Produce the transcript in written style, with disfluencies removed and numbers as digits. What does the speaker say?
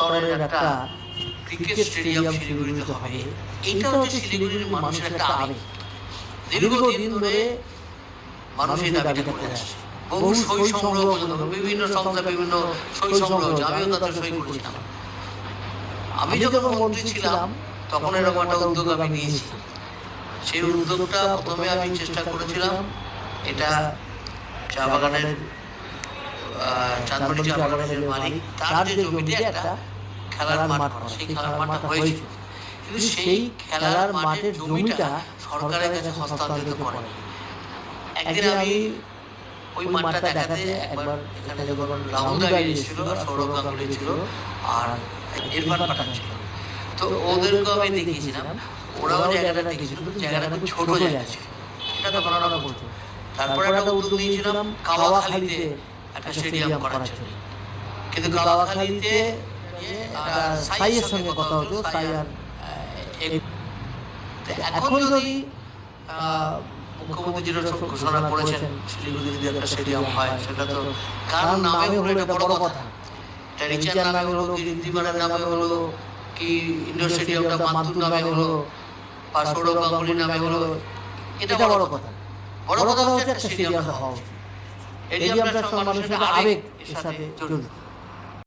স্তরের একটা cricket stadium শিলিগুড়িতে হবে, এটা হচ্ছে শিলিগুড়ির মানুষের একটা আবেগ। দীর্ঘদিন ধরে মানুষ এই দাবিটা করে আসছে। বহু সই সংগ্রহ পর্যন্ত বিভিন্ন সংস্থা বিভিন্ন সই সংগ্রহ হচ্ছে, আমিও তাতে সই করেছিলাম। আমি যখন মন্ত্রী ছিলাম তখন এরকম একটা উদ্যোগ আমি নিয়েছি। সেই উদ্যোগটা প্রথমে আমি চেষ্টা করেছিলাম, এটা চা বাগানের চাঁদবাড়ি চা বাগানের মালিক তার যে জমিতে একটা খেলার মাঠ করা, সেই খেলার মাঠটা হয়েছিল, কিন্তু সেই খেলার মাঠের জমিটা সরকারের কাছে হস্তান্তরিত করে। একদিন আমি ওই মাঠটা দেখাতে একবার এখানে যখন রাহুল দাঁড়িয়ে এসেছিল, সৌরভ গাঙ্গুলি ছিল, আর ইরফান পাঠান ছিল, তো ওদেরকেও আমি দেখিয়েছিলাম। ওরাও জায়গাটা দেখেছিল, জায়গাটা খুব ছোট জায়গা ছিল, এটা তো ঘটনা বলতো। তারপরে একটা উদ্যোগ নিয়েছিলাম কাওয়াখালীতে একটা স্টেডিয়াম করার জন্য, কিন্তু কাওয়াখালীতে সাইয়ের সঙ্গে কথা হতো, সাই আর এখন যদি মুখ্যমন্ত্রী যেটা ঘোষণা করেছেন শিলিগুড়িতে যদি একটা স্টেডিয়াম হয়, সেটা তো কার নামে হলো এটা বড় কথা। এটা রিচার নামে হলো, কি ঋদ্ধিমানের নামে হলো, কি ইন্ডোর স্টেডিয়ামটা মান্তুর নামে হলো, বা সৌরভ গাঙ্গুলির নামে হলো, এটা বড় কথা। বড় কথা হচ্ছে একটা স্টেডিয়ামটা হওয়া উচিত। স্টেডিয়ামটার সঙ্গে মানুষের আবেগ এর সাথে জড়িত।